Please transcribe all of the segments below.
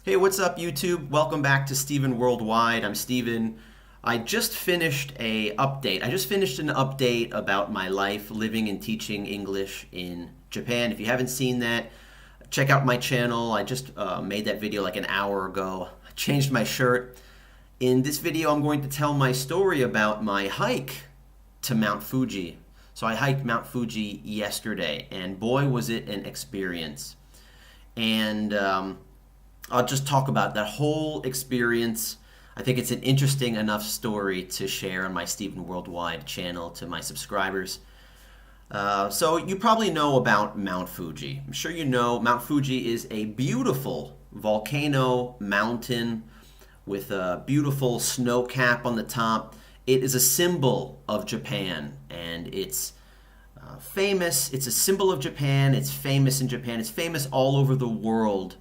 Hey, what's up, YouTube? Welcome back to Steven Worldwide. I'm Steven. I just finished an update about my life living and teaching English in Japan. If you haven't seen that, check out my channel. I just made that video like an hour ago. I changed my shirt. In this video, I'm going to tell my story about my hike to Mount Fuji. So I hiked Mount Fuji yesterday, and boy, was it an experience. And I'll just talk about that whole experience. I think it's an interesting enough story to share on my Steven Worldwide channel to my subscribers. So you probably know about Mount Fuji. I'm sure you know Mount Fuji is a beautiful volcano mountain with a beautiful snow cap on the top. It is a symbol of Japan, and it's famous. It's a symbol of Japan. It's famous in Japan. It's famous all over the world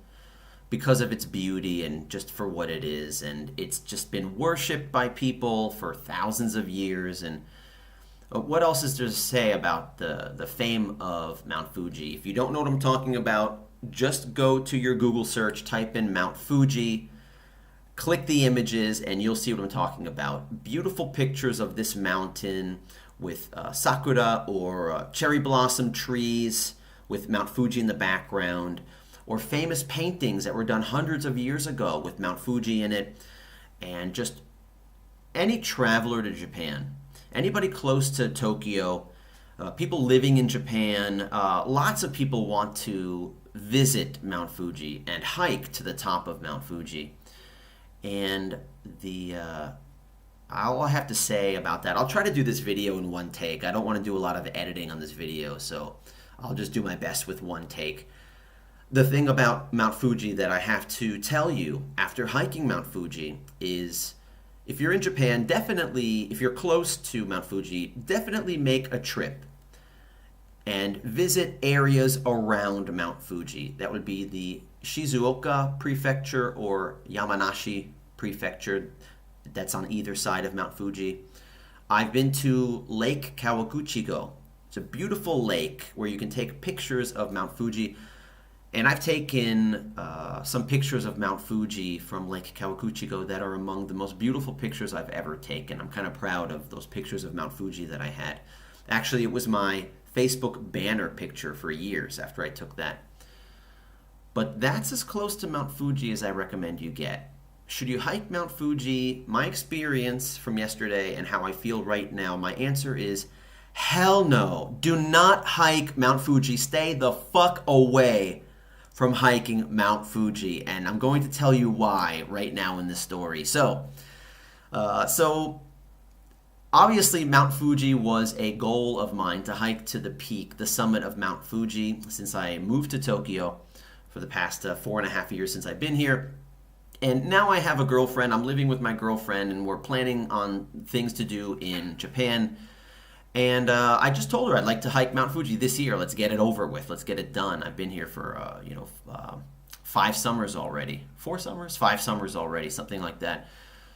because of its beauty and just for what it is. And it's just been worshipped by people for thousands of years. And what else is there to say about the fame of Mount Fuji? If you don't know what I'm talking about, just go to your Google search, type in Mount Fuji, click the images, and you'll see what I'm talking about. Beautiful pictures of this mountain with sakura or cherry blossom trees with Mount Fuji in the background, or famous paintings that were done hundreds of years ago with Mount Fuji in it. And just any traveler to Japan, anybody close to Tokyo, people living in Japan, lots of people want to visit Mount Fuji and hike to the top of Mount Fuji. And all I have to say about that, I'll try to do this video in one take. I don't want to do a lot of editing on this video, so I'll just do my best with one take. The thing about Mount Fuji that I have to tell you after hiking Mount Fuji is, if you're in Japan, definitely, if you're close to Mount Fuji, definitely make a trip and visit areas around Mount Fuji. That would be the Shizuoka Prefecture or Yamanashi Prefecture. That's on either side of Mount Fuji. I've been to Lake Kawaguchiko. It's a beautiful lake where you can take pictures of Mount Fuji. And I've taken some pictures of Mount Fuji from Lake Kawaguchiko that are among the most beautiful pictures I've ever taken. I'm kind of proud of those pictures of Mount Fuji that I had. Actually, it was my Facebook banner picture for years after I took that. But that's as close to Mount Fuji as I recommend you get. Should you hike Mount Fuji? My experience from yesterday and how I feel right now, my answer is hell no. Do not hike Mount Fuji. Stay the fuck away from hiking Mount Fuji, and I'm going to tell you why right now in this story. So obviously Mount Fuji was a goal of mine to hike to the peak, the summit of Mount Fuji, since I moved to Tokyo for the past 4.5 years since I've been here. And now I have a girlfriend. I'm living with my girlfriend, and we're planning on things to do in Japan. And I just told her I'd like to hike Mount Fuji this year. Let's get it over with. Let's get it done. I've been here for 5 summers already. 4 summers? 5 summers already, something like that.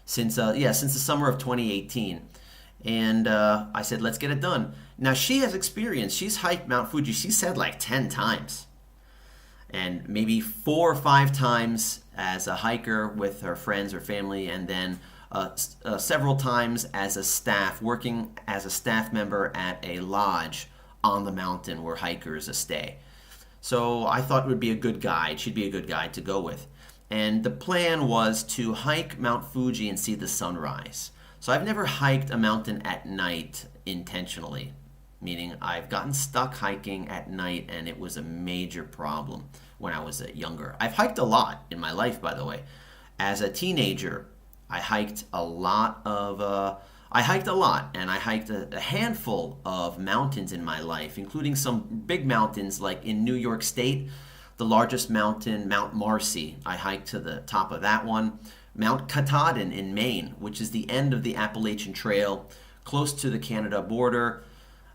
Since the summer of 2018. And I said, let's get it done. Now she has experience. She's hiked Mount Fuji, she said, like 10 times. And maybe 4 or 5 times as a hiker with her friends or family, and then several times as a staff, working as a staff member at a lodge on the mountain where hikers stay. So I thought it would be a good guide. She'd be a good guide to go with. And the plan was to hike Mount Fuji and see the sunrise. So I've never hiked a mountain at night intentionally, meaning I've gotten stuck hiking at night, and it was a major problem when I was younger. I've hiked a lot in my life, by the way. As a teenager, I hiked a lot, and I hiked a handful of mountains in my life, including some big mountains like in New York State, the largest mountain, Mount Marcy. I hiked to the top of that one. Mount Katahdin in Maine, which is the end of the Appalachian Trail, close to the Canada border.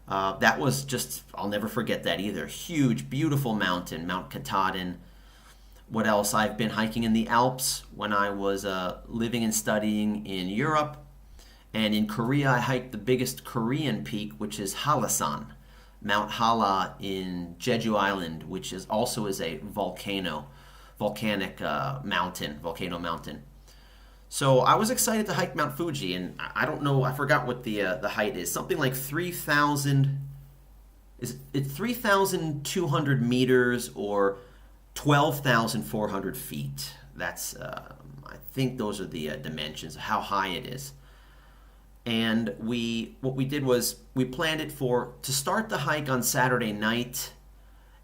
That was just, I'll never forget that either. Huge, beautiful mountain, Mount Katahdin. What else? I've been hiking in the Alps when I was living and studying in Europe. And in Korea, I hiked the biggest Korean peak, which is Hallasan, Mount Halla in Jeju Island, which is also is a volcano. volcanic volcano mountain. So I was excited to hike Mount Fuji, and I don't know, I forgot what the height is. Something like 3,000. Is it 3,200 meters or 12,400 feet? That's I think those are the dimensions of how high it is. And what we did was we planned it to start the hike on Saturday night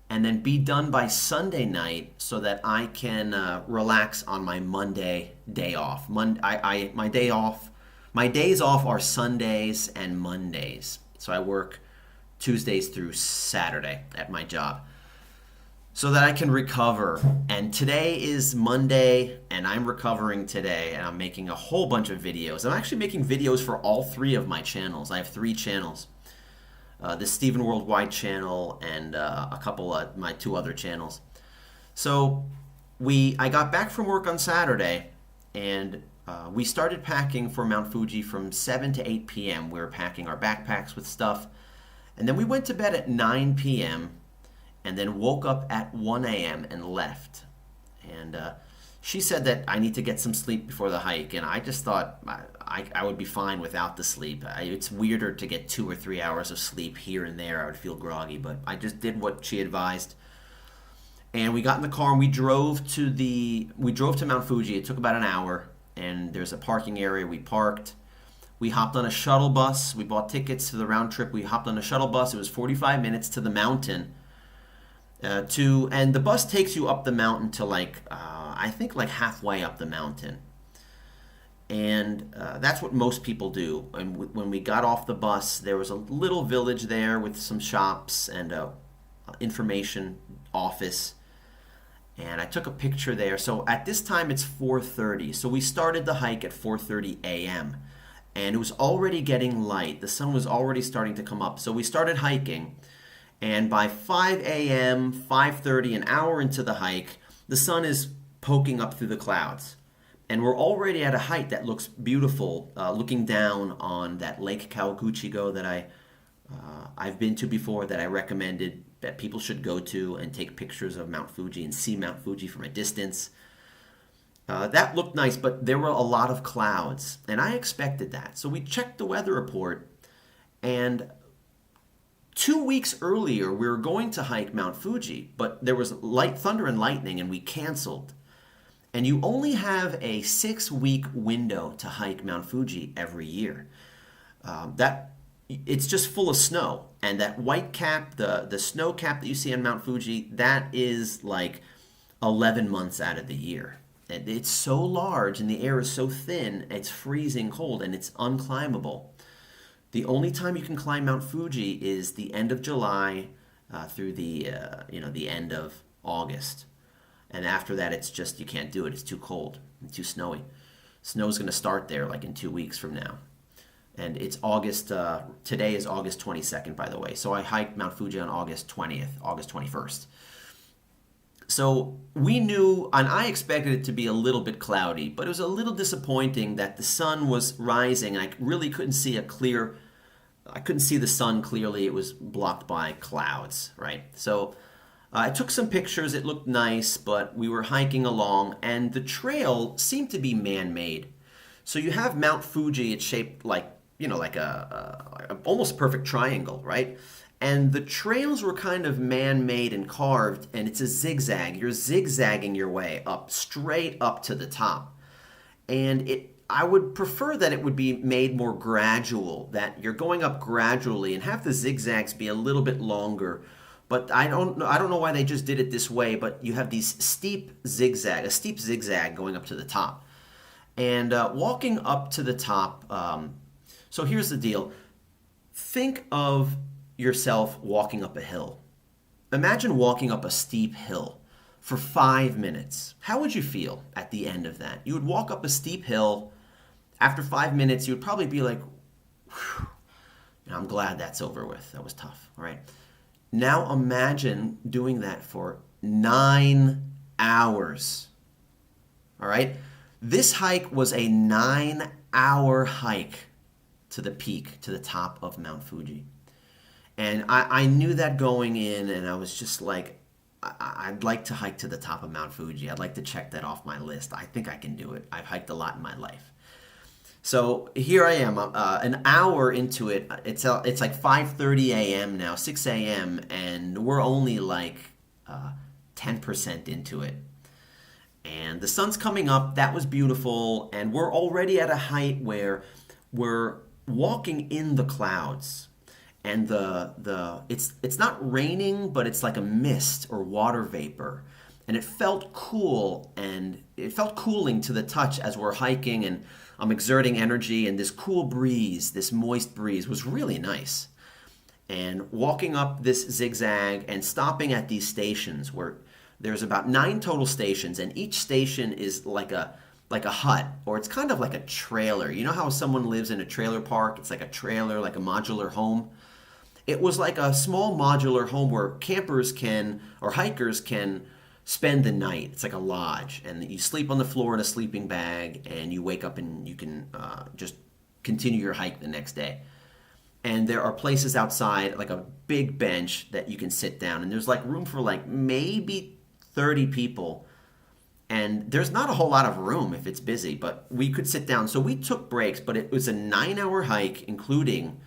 and then be done by Sunday night so that I can relax on my Monday day off. My days off are Sundays and Mondays. So I work Tuesdays through Saturday at my job so that I can recover. And today is Monday and I'm recovering today and I'm making a whole bunch of videos. I'm actually making videos for all three of my channels. I have three channels. The Steven Worldwide channel and a couple of my two other channels. So I got back from work on Saturday and we started packing for Mount Fuji from 7 to 8 p.m. We were packing our backpacks with stuff. And then we went to bed at 9 p.m. and then woke up at 1 a.m. and left. And she said that I need to get some sleep before the hike, and I just thought I would be fine without the sleep. It's weirder to get 2 or 3 hours of sleep here and there. I would feel groggy, but I just did what she advised. And we got in the car and we drove to Mount Fuji. It took about an hour, and there's a parking area. We parked. We hopped on a shuttle bus. We bought tickets for the round trip. We hopped on a shuttle bus. It was 45 minutes to the mountain. And the bus takes you up the mountain to I think halfway up the mountain. And that's what most people do. And when we got off the bus, there was a little village there with some shops and a information office. And I took a picture there. So at this time, it's 4:30. So we started the hike at 4:30 a.m. And it was already getting light. The sun was already starting to come up. So we started hiking. And by 5 a.m., 5:30, an hour into the hike, the sun is poking up through the clouds. And we're already at a height that looks beautiful, looking down on that Lake Kawaguchigo that I've been to before, that I recommended that people should go to and take pictures of Mount Fuji and see Mount Fuji from a distance. That looked nice, but there were a lot of clouds, and I expected that. So we checked the weather report, and 2 weeks earlier we were going to hike Mount Fuji, but there was light thunder and lightning, and we canceled. And you only have a 6-week window to hike Mount Fuji every year. It's just full of snow, and that white cap, the snow cap that you see on Mount Fuji, that is like 11 months out of the year. It's so large and the air is so thin, it's freezing cold and it's unclimbable. The only time you can climb Mount Fuji is the end of July through the end of August. And after that, it's just, you can't do it. It's too cold and too snowy. Snow's going to start there like in 2 weeks from now. And it's August, today is August 22nd, by the way. So I hiked Mount Fuji on August 20th, August 21st. So we knew, and I expected it to be a little bit cloudy, but it was a little disappointing that the sun was rising. I really couldn't see the sun clearly. It was blocked by clouds, right? So I took some pictures. It looked nice, but we were hiking along, and the trail seemed to be man-made. So you have Mount Fuji. It's shaped like a almost perfect triangle, right? And the trails were kind of man-made and carved, and it's a zigzag. You're zigzagging your way up, straight up to the top. And I would prefer that it would be made more gradual, that you're going up gradually and have the zigzags be a little bit longer. But I don't know why they just did it this way, but you have a steep zigzag going up to the top. And walking up to the top, so here's the deal. Think of yourself walking up a hill. Imagine walking up a steep hill for 5 minutes. How would you feel at the end of that? You would walk up a steep hill. After 5 minutes, you would probably be like, whew, I'm glad that's over with. That was tough, all right? Now imagine doing that for 9 hours, all right? This hike was a 9-hour hike to the peak, to the top of Mount Fuji. And I knew that going in, and I was just like, I'd like to hike to the top of Mount Fuji. I'd like to check that off my list. I think I can do it. I've hiked a lot in my life. So here I am, an hour into it. It's like 5:30 a.m. now, 6 a.m., and we're only like 10% into it. And the sun's coming up. That was beautiful, and we're already at a height where we're walking in the clouds. And it's not raining, but it's like a mist or water vapor. And it felt cool, and it felt cooling to the touch as we're hiking, and I'm exerting energy, and this cool breeze, this moist breeze was really nice. And walking up this zigzag and stopping at these stations where there's about 9 total stations, and each station is like a hut, or it's kind of like a trailer. You know how someone lives in a trailer park? It's like a trailer, like a modular home. It was like a small modular home where campers can, or hikers can, spend the night. It's like a lodge, and you sleep on the floor in a sleeping bag, and you wake up and you can just continue your hike the next day. And there are places outside, like a big bench that you can sit down, and there's like room for like maybe 30 people. And there's not a whole lot of room if it's busy, but we could sit down. So we took breaks, but it was a 9-hour hike, including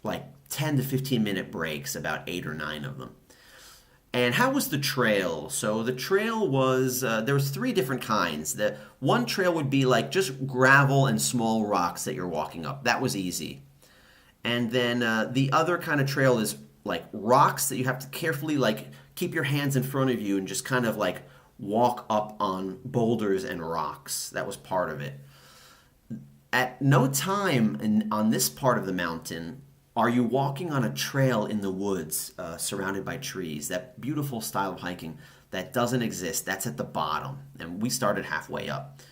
like 10 to 15 minute breaks, about 8 or 9 of them. And how was the trail? So the trail was, there was 3 different kinds. The one trail would be like just gravel and small rocks that you're walking up. That was easy. And then the other kind of trail is like rocks that you have to carefully like keep your hands in front of you and just kind of like walk up on boulders and rocks. That was part of it. At no time on this part of the mountain are you walking on a trail in the woods surrounded by trees. That beautiful style of hiking, that doesn't exist. That's at the bottom. And we started halfway up.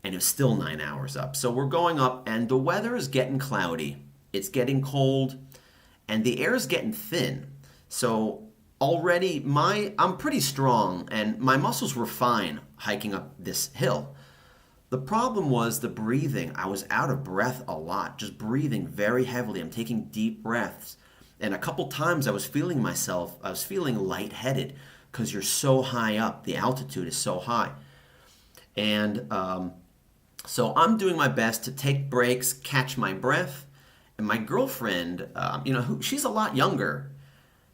And it was still 9 hours up. So we're going up, and the weather is getting cloudy. It's getting cold, and the air is getting thin. So already I'm pretty strong, and my muscles were fine hiking up this hill. The problem was the breathing. I was out of breath a lot, just breathing very heavily. I'm taking deep breaths. And a couple times I was feeling lightheaded because you're so high up. The altitude is so high. And so I'm doing my best to take breaks, catch my breath. And my girlfriend, she's a lot younger.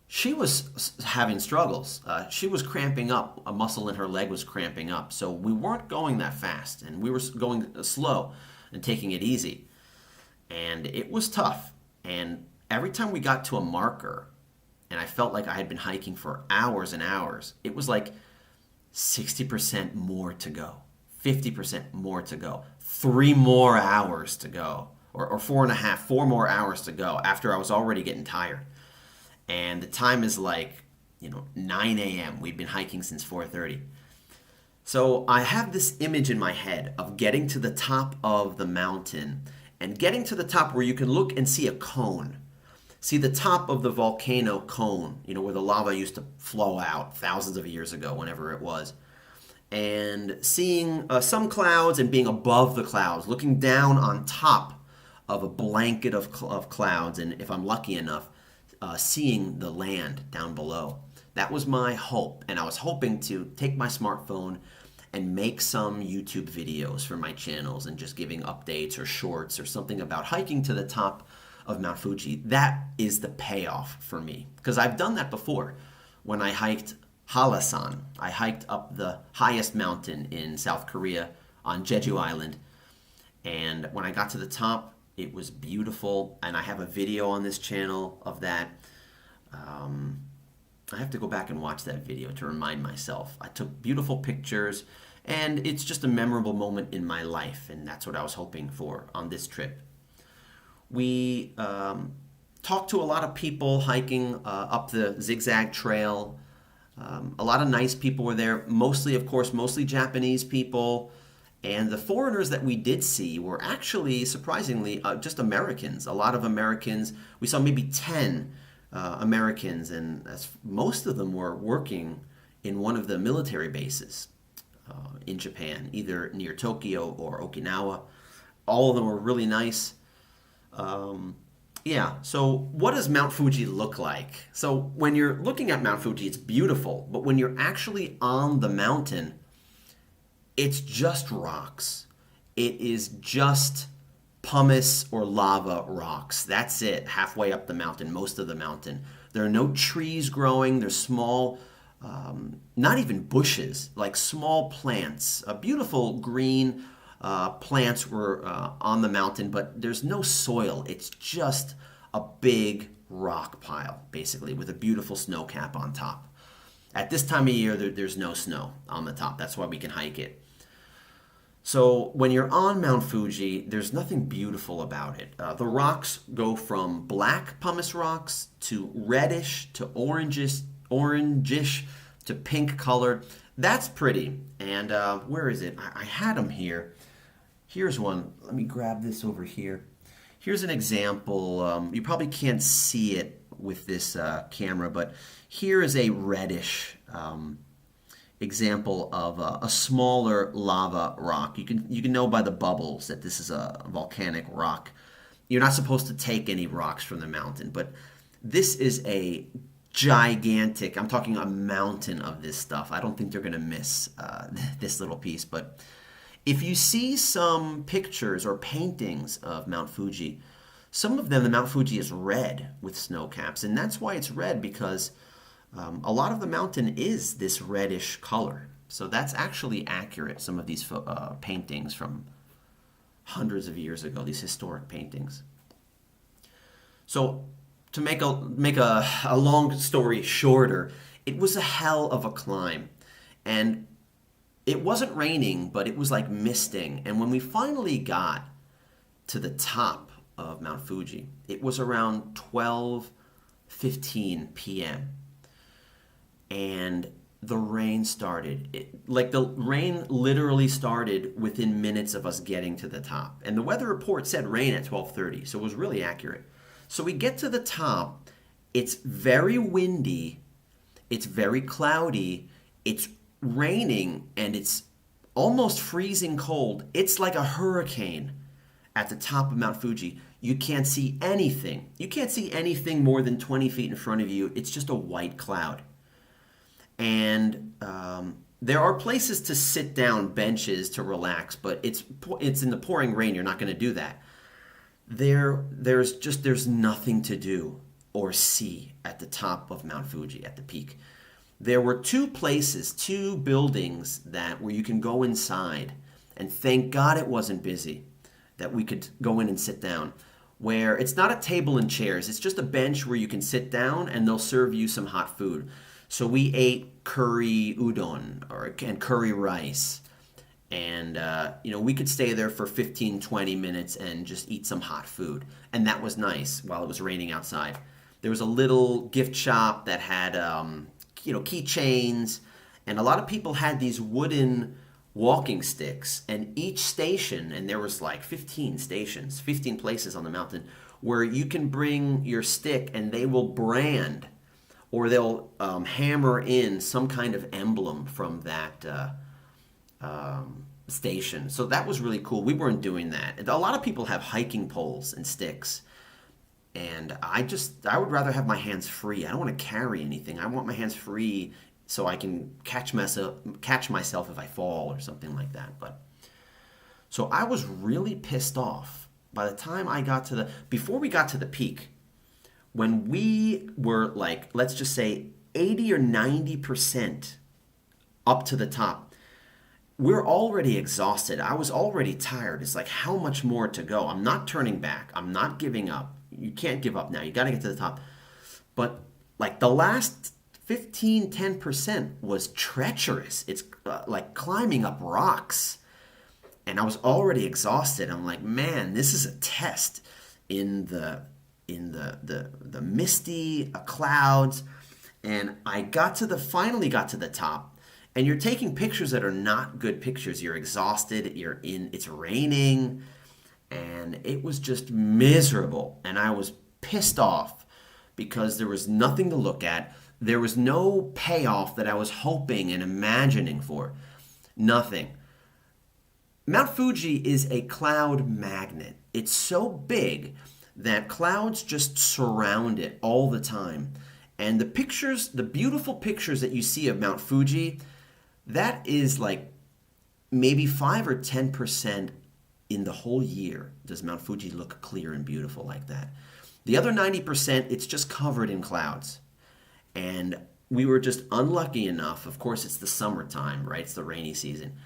She was having struggles. She was cramping up. A muscle in her leg was cramping up. So we weren't going that fast, and we were going slow and taking it easy. And it was tough. And every time we got to a marker, and I felt like I had been hiking for hours and hours, it was like 60% more to go, 50% more to go, 3 more hours to go, or 4 more hours to go after I was already getting tired. And the time is like, 9 a.m. We've been hiking since 4:30. So I have this image in my head of getting to the top of the mountain and getting to the top where you can look and see a cone. See the top of the volcano cone, where the lava used to flow out thousands of years ago, whenever it was. And seeing some clouds and being above the clouds, looking down on top of a blanket of clouds, and if I'm lucky enough, seeing the land down below. That was my hope, and I was hoping to take my smartphone and make some YouTube videos for my channels and just giving updates or shorts or something about hiking to the top of Mount Fuji. That is the payoff for me, because I've done that before. When I hiked Hallasan, I hiked up the highest mountain in South Korea on Jeju Island, and when I got to the top, it was beautiful, and I have a video on this channel of that. I have to go back and watch that video to remind myself. I took beautiful pictures, and it's just a memorable moment in my life, and that's what I was hoping for on this trip. We talked to a lot of people hiking up the zigzag trail. A lot of nice people were there, mostly Japanese people. And the foreigners that we did see were actually, surprisingly, just Americans. A lot of Americans. We saw maybe 10 Americans, and most of them were working in one of the military bases in Japan, either near Tokyo or Okinawa. All of them were really nice. Yeah, so what does Mount Fuji look like? So when you're looking at Mount Fuji, it's beautiful, but when you're actually on the mountain, it's just rocks. It is just pumice or lava rocks. That's it, halfway up the mountain, most of the mountain. There are no trees growing. There's small, not even bushes, like small plants. Beautiful green plants were on the mountain, but there's no soil. It's just a big rock pile, basically, with a beautiful snow cap on top. At this time of year, there's no snow on the top. That's why we can hike it. So when you're on Mount Fuji, there's nothing beautiful about it. The rocks go from black pumice rocks to reddish to orangish to pink colored. That's pretty. And where is it? I had them here. Here's one. Let me grab this over here. Here's an example. You probably can't see it with this camera, but here is a reddish example of a smaller lava rock. You can know by the bubbles that this is a volcanic rock. You're not supposed to take any rocks from the mountain, but this is a gigantic, I'm talking a mountain of this stuff. I don't think they're going to miss this little piece, but if you see some pictures or paintings of Mount Fuji, some of them, the Mount Fuji is red with snow caps, and that's why it's red, because a lot of the mountain is this reddish color. So that's actually accurate, some of these paintings from hundreds of years ago, these historic paintings. So to make a long story shorter, it was a hell of a climb. And it wasn't raining, but it was like misting. And when we finally got to the top of Mount Fuji, it was around 12:15 p.m. and the rain started. The rain literally started within minutes of us getting to the top. And the weather report said rain at 12:30, so it was really accurate. So we get to the top. It's very windy. It's very cloudy. It's raining, and it's almost freezing cold. It's like a hurricane at the top of Mount Fuji. You can't see anything. You can't see anything more than 20 feet in front of you. It's just a white cloud. And there are places to sit down, benches to relax, but it's in the pouring rain. You're not going to do that. There's nothing to do or see at the top of Mount Fuji, at the peak. There were two buildings where you can go inside, and thank God it wasn't busy, that we could go in and sit down, where it's not a table and chairs. It's just a bench where you can sit down and they'll serve you some hot food. So we ate curry udon and curry rice. And, we could stay there for 15, 20 minutes and just eat some hot food. And that was nice while it was raining outside. There was a little gift shop that had, keychains. And a lot of people had these wooden walking sticks. And each station, and there was like 15 stations, 15 places on the mountain, where you can bring your stick and they will brand, or they'll hammer in some kind of emblem from that station. So that was really cool. We weren't doing that. A lot of people have hiking poles and sticks. And I would rather have my hands free. I don't want to carry anything. I want my hands free so I can catch myself if I fall or something like that. So I was really pissed off by the time before we got to the peak, when we were like, let's just say 80 or 90% up to the top. We're already exhausted. I was already tired. It's like, how much more to go? I'm not turning back. I'm not giving up. You can't give up now. You got to get to the top. But like the last 10% was treacherous. It's like climbing up rocks. And I was already exhausted. I'm like, man, this is a test in the misty clouds. And I finally got to the top. And you're taking pictures that are not good pictures. You're exhausted. It's raining. And it was just miserable. And I was pissed off because there was nothing to look at. There was no payoff that I was hoping and imagining for. Nothing. Mount Fuji is a cloud magnet. It's so big that clouds just surround it all the time. And the pictures, the beautiful pictures that you see of Mount Fuji, that is like maybe 5 or 10% in the whole year does Mount Fuji look clear and beautiful like that. The other 90%, it's just covered in clouds. And we were just unlucky enough. Of course, it's the summertime, right? It's the rainy season.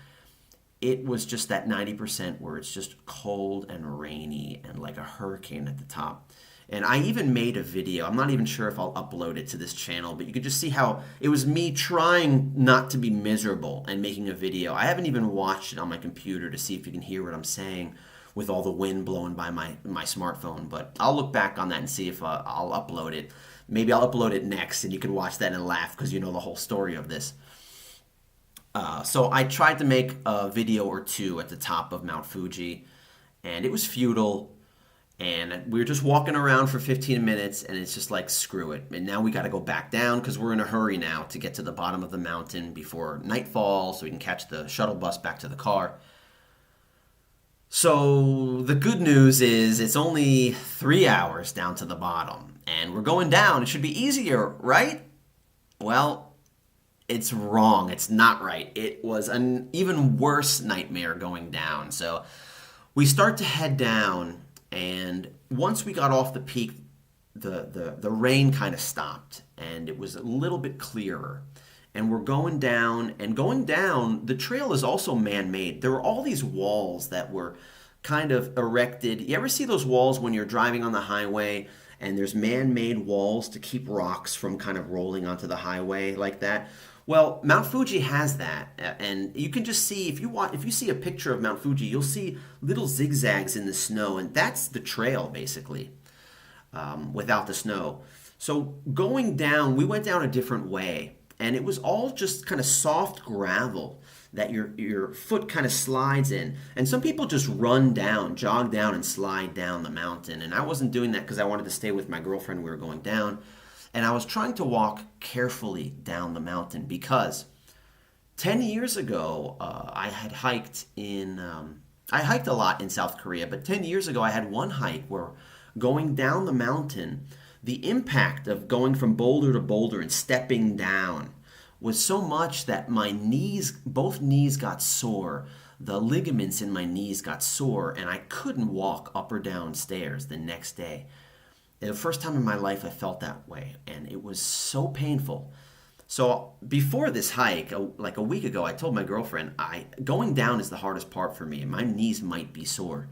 It was just that 90% where it's just cold and rainy and like a hurricane at the top. And I even made a video. I'm not even sure if I'll upload it to this channel, but you could just see how it was me trying not to be miserable and making a video. I haven't even watched it on my computer to see if you can hear what I'm saying with all the wind blowing by my smartphone. But I'll look back on that and see if I'll upload it. Maybe I'll upload it next and you can watch that and laugh because you know the whole story of this. So I tried to make a video or two at the top of Mount Fuji, and it was futile. And we were just walking around for 15 minutes, and it's just like, screw it. And now we got to go back down because we're in a hurry now to get to the bottom of the mountain before nightfall so we can catch the shuttle bus back to the car. So the good news is it's only 3 hours down to the bottom, and we're going down. It should be easier, right? Well, it's wrong. It's not right. It was an even worse nightmare going down. So we start to head down, and once we got off the peak, the rain kind of stopped, and it was a little bit clearer. And we're going down, the trail is also man-made. There were all these walls that were kind of erected. You ever see those walls when you're driving on the highway, and there's man-made walls to keep rocks from kind of rolling onto the highway like that? Well, Mount Fuji has that, and you can just see, if you see a picture of Mount Fuji, you'll see little zigzags in the snow, and that's the trail, basically, without the snow. So going down, we went down a different way, and it was all just kind of soft gravel that your foot kind of slides in. And some people just run down, jog down, and slide down the mountain, and I wasn't doing that because I wanted to stay with my girlfriend. We were going down. And I was trying to walk carefully down the mountain because 10 years ago, I had hiked I hiked a lot in South Korea, but 10 years ago, I had one hike where going down the mountain, the impact of going from boulder to boulder and stepping down was so much that my knees, both knees got sore. The ligaments in my knees got sore, and I couldn't walk up or down stairs the next day. The first time in my life I felt that way, and it was so painful. So before this hike, like a week ago, I told my girlfriend, going down is the hardest part for me, and my knees might be sore.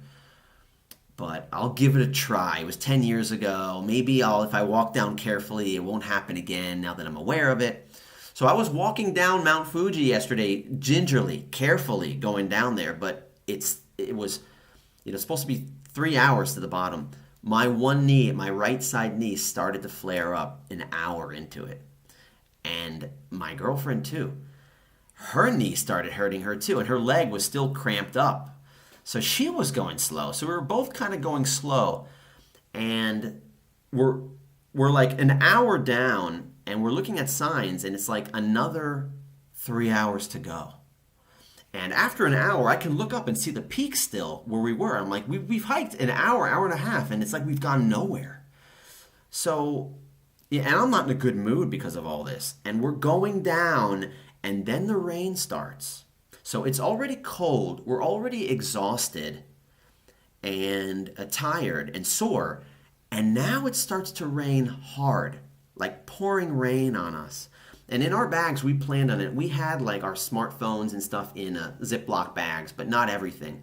But I'll give it a try. It was 10 years ago. Maybe if I walk down carefully, it won't happen again now that I'm aware of it. So I was walking down Mount Fuji yesterday, gingerly, carefully going down there, but it was supposed to be 3 hours to the bottom. My one knee, my right side knee, started to flare up an hour into it. And my girlfriend too. Her knee started hurting her too, and her leg was still cramped up. So she was going slow. So we were both kind of going slow. And we're like an hour down, and we're looking at signs, and it's like another 3 hours to go. And after an hour, I can look up and see the peak still where we were. I'm like, we've hiked an hour and a half, and it's like we've gone nowhere. So, yeah, and I'm not in a good mood because of all this. And we're going down, and then the rain starts. So it's already cold. We're already exhausted and tired and sore. And now it starts to rain hard, like pouring rain on us. And in our bags, we planned on it. We had like our smartphones and stuff in Ziploc bags, but not everything.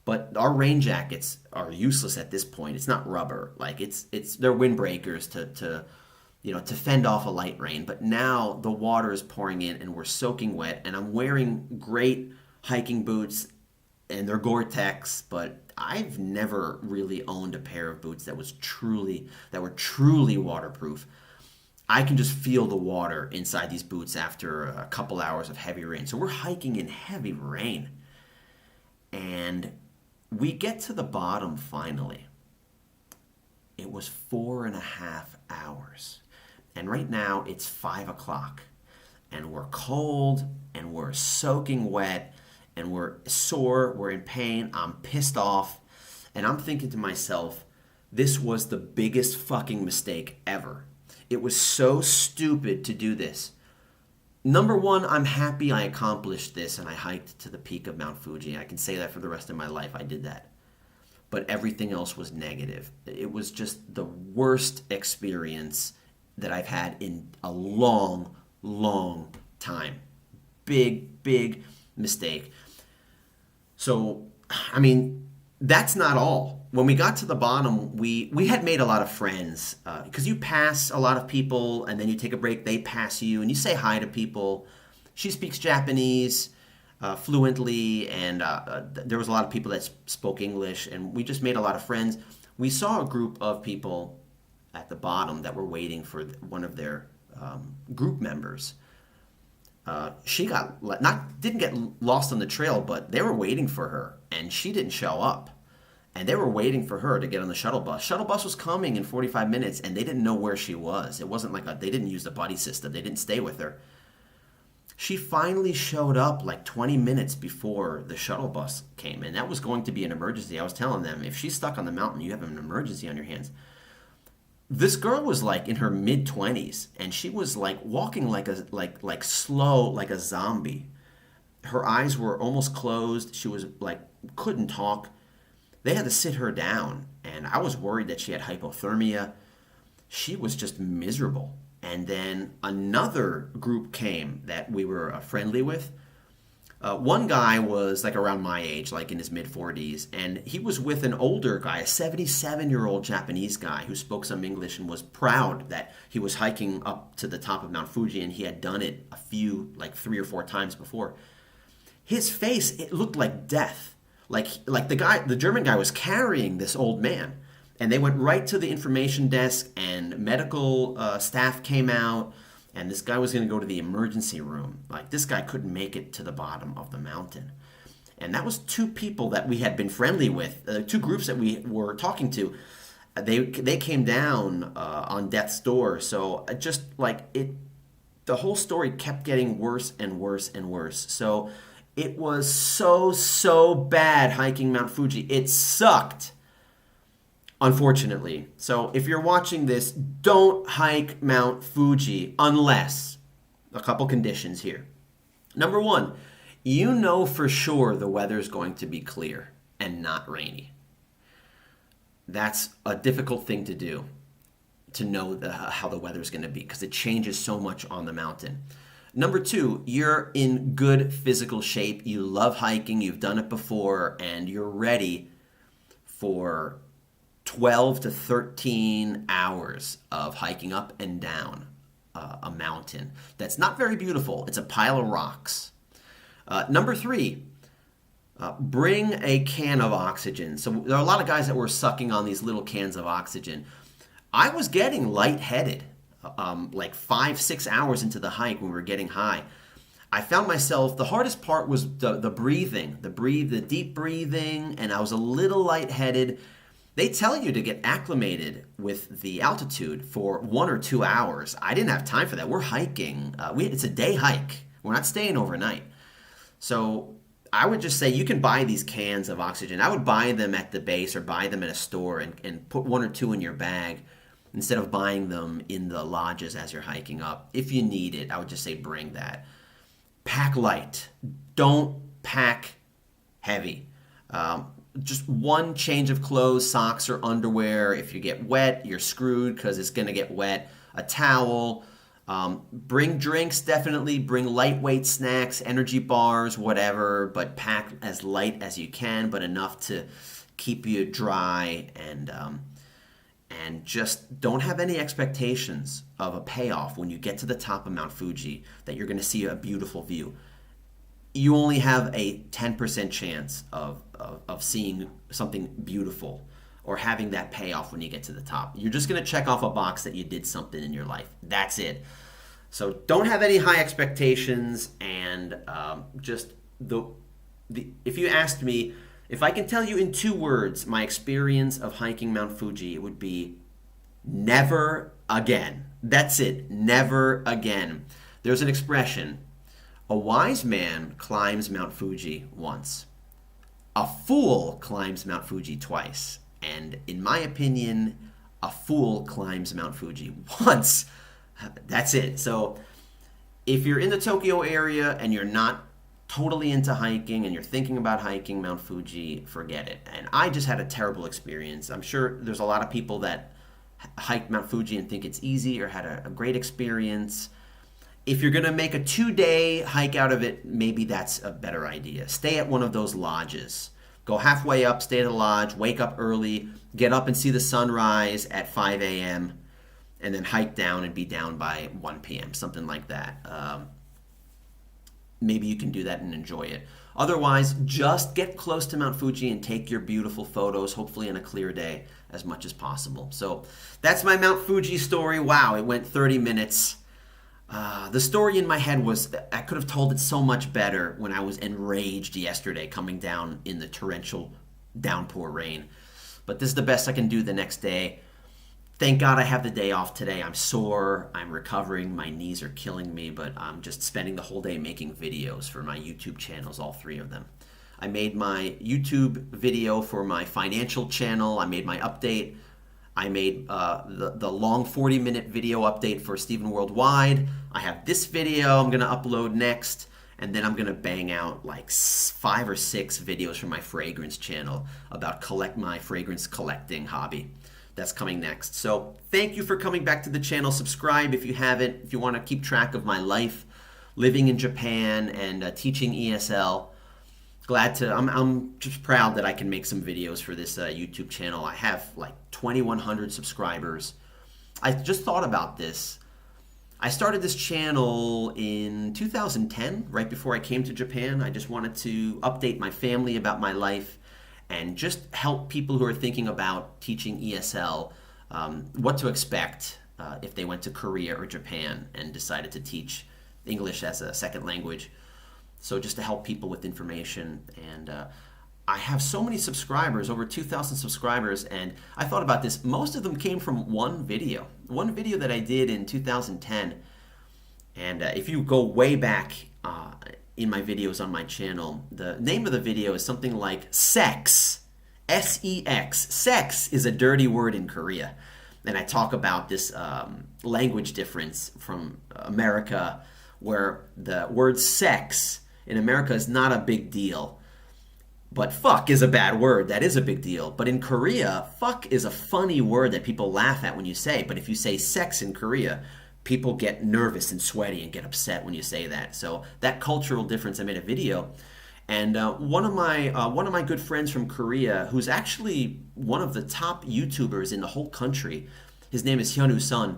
But our rain jackets are useless at this point. It's not rubber. Like they're windbreakers to fend off a light rain. But now the water is pouring in and we're soaking wet. And I'm wearing great hiking boots, and they're Gore-Tex, but I've never really owned a pair of boots that were truly waterproof. I can just feel the water inside these boots after a couple hours of heavy rain. So we're hiking in heavy rain. And we get to the bottom finally. It was 4.5 hours. And right now it's 5 o'clock. And we're cold, and we're soaking wet, and we're sore, we're in pain, I'm pissed off. And I'm thinking to myself, This was the biggest fucking mistake ever. It was so stupid to do this. Number one, I'm happy I accomplished this and I hiked to the peak of Mount Fuji. I can say that for the rest of my life. I did that. But everything else was negative. It was just the worst experience that I've had in a long, long time. Big, big mistake. So, I mean, that's not all. When we got to the bottom, we had made a lot of friends because you pass a lot of people and then you take a break, they pass you, and you say hi to people. She speaks Japanese fluently, and there was a lot of people that spoke English, and we just made a lot of friends. We saw a group of people at the bottom that were waiting for one of their group members. She didn't get lost on the trail, but they were waiting for her, and she didn't show up. And they were waiting for her to get on the shuttle bus. Shuttle bus was coming in 45 minutes, and they didn't know where she was. It wasn't like they didn't use the buddy system. They didn't stay with her. She finally showed up like 20 minutes before the shuttle bus came, and that was going to be an emergency. I was telling them, if she's stuck on the mountain, you have an emergency on your hands. This girl was like in her mid-20s, and she was like walking like slow, like a zombie. Her eyes were almost closed. She was like couldn't talk. They had to sit her down, and I was worried that she had hypothermia. She was just miserable. And then another group came that we were friendly with. One guy was like around my age, like in his mid-40s, and he was with an older guy, a 77-year-old Japanese guy who spoke some English and was proud that he was hiking up to the top of Mount Fuji, and he had done it like 3 or 4 times before. His face, it looked like death. Like the German guy was carrying this old man, and they went right to the information desk, and medical staff came out, and this guy was going to go to the emergency room. Like, this guy couldn't make it to the bottom of the mountain. And that was 2 people that we had been friendly with, 2 groups that we were talking to. They came down on death's door. So just like the whole story kept getting worse and worse and worse. So it was so bad hiking Mount Fuji. It sucked, unfortunately. So if you're watching this, don't hike Mount Fuji unless a couple conditions here. Number 1, you know for sure the weather's going to be clear and not rainy. That's a difficult thing to do, to know how the weather's going to be, because it changes so much on the mountain. Number 2, you're in good physical shape. You love hiking. You've done it before, and you're ready for 12 to 13 hours of hiking up and down a mountain that's not very beautiful. It's a pile of rocks. Number 3, bring a can of oxygen. So there are a lot of guys that were sucking on these little cans of oxygen. I was getting lightheaded. Like 5-6 hours into the hike when we were getting high. I found myself, the hardest part was the breathing, the deep breathing, and I was a little lightheaded. They tell you to get acclimated with the altitude for 1 or 2 hours. I didn't have time for that. We're hiking. It's a day hike. We're not staying overnight. So I would just say you can buy these cans of oxygen. I would buy them at the base or buy them at a store and put 1 or 2 in your bag, instead of buying them in the lodges as you're hiking up. If you need it, I would just say bring that. Pack light. Don't pack heavy. Just 1 change of clothes, socks or underwear. If you get wet, you're screwed because it's going to get wet. A towel. Bring drinks, definitely. Bring lightweight snacks, energy bars, whatever. But pack as light as you can, but enough to keep you dry, and just don't have any expectations of a payoff when you get to the top of Mount Fuji that you're going to see a beautiful view. You only have a 10% chance of seeing something beautiful or having that payoff when you get to the top. You're just going to check off a box that you did something in your life. That's it. So don't have any high expectations, and if you asked me, if I can tell you in 2 words my experience of hiking Mount Fuji, it would be never again. That's it. Never again. There's an expression. A wise man climbs Mount Fuji once. A fool climbs Mount Fuji twice. And in my opinion, a fool climbs Mount Fuji once. That's it. So if you're in the Tokyo area and you're not totally into hiking and you're thinking about hiking Mount Fuji, forget it. And I just had a terrible experience. I'm sure there's a lot of people that hike Mount Fuji and think it's easy or had a great experience. If you're going to make a 2-day hike out of it, maybe that's a better idea. Stay at one of those lodges. Go halfway up, stay at the lodge, wake up early, get up and see the sunrise at 5 a.m., and then hike down and be down by 1 p.m., something like that. Maybe you can do that and enjoy it. Otherwise, just get close to Mount Fuji and take your beautiful photos, hopefully on a clear day, as much as possible. So that's my Mount Fuji story. Wow, it went 30 minutes. The story in my head was, I could have told it so much better when I was enraged yesterday coming down in the torrential downpour rain. But this is the best I can do the next day. Thank God I have the day off today. I'm sore, I'm recovering, my knees are killing me, but I'm just spending the whole day making videos for my YouTube channels, all 3 of them. I made my YouTube video for my financial channel. I made my update. I made the long 40-minute video update for Stephen Worldwide. I have this video I'm going to upload next, and then I'm going to bang out like 5 or 6 videos from my fragrance channel about my fragrance collecting hobby. That's coming next. So thank you for coming back to the channel. Subscribe if you haven't, if you want to keep track of my life living in Japan and teaching ESL. I'm just proud that I can make some videos for this YouTube channel. I have like 2,100 subscribers. I just thought about this. I started this channel in 2010, right before I came to Japan. I just wanted to update my family about my life and just help people who are thinking about teaching ESL what to expect if they went to Korea or Japan and decided to teach English as a second language. So just to help people with information. And I have so many subscribers, over 2,000 subscribers, and I thought about this. Most of them came from one video that I did in 2010. And if you go way back in my videos on my channel, the name of the video is something like sex, S-E-X. Sex is a dirty word in Korea. And I talk about this language difference from America, where the word sex in America is not a big deal. But fuck is a bad word. That is a big deal. But in Korea, fuck is a funny word that people laugh at when you say. But if you say sex in Korea, people get nervous and sweaty and get upset when you say that. So that cultural difference, I made a video. And one of my good friends from Korea, who's actually one of the top YouTubers in the whole country, his name is Hyunwoo Sun.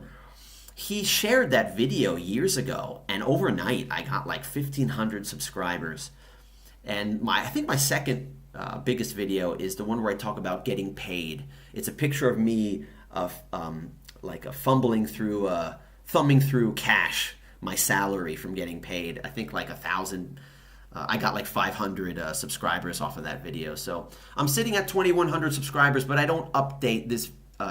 He shared that video years ago, and overnight I got like 1,500 subscribers. And I think my second biggest video is the one where I talk about getting paid. It's a picture of me thumbing through cash, my salary from getting paid. I think like 1,000. I got like 500 subscribers off of that video. So I'm sitting at 2,100 subscribers, but I don't update this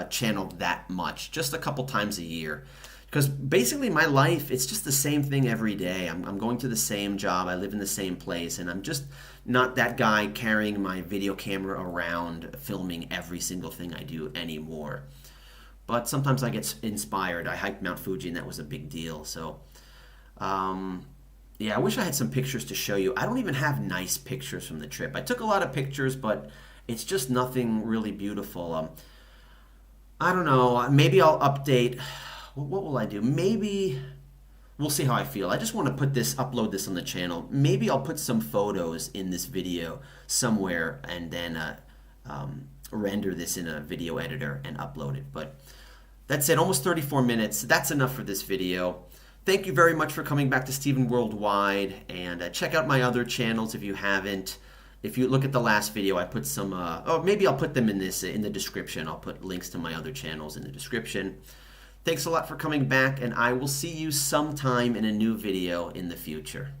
channel that much, just a couple times a year. Because basically my life, it's just the same thing every day. I'm going to the same job, I live in the same place, and I'm just not that guy carrying my video camera around filming every single thing I do anymore. But sometimes I get inspired. I hiked Mount Fuji and that was a big deal. So yeah, I wish I had some pictures to show you. I don't even have nice pictures from the trip. I took a lot of pictures, but it's just nothing really beautiful. I don't know, maybe I'll update. What will I do? Maybe we'll see how I feel. I just want to upload this on the channel. Maybe I'll put some photos in this video somewhere and then render this in a video editor and upload it. But that's it, almost 34 minutes. That's enough for this video. Thank you very much for coming back to Stephen Worldwide, and check out my other channels if you haven't. If you look at the last video, I put some, maybe I'll put them in the description. I'll put links to my other channels in the description. Thanks a lot for coming back, and I will see you sometime in a new video in the future.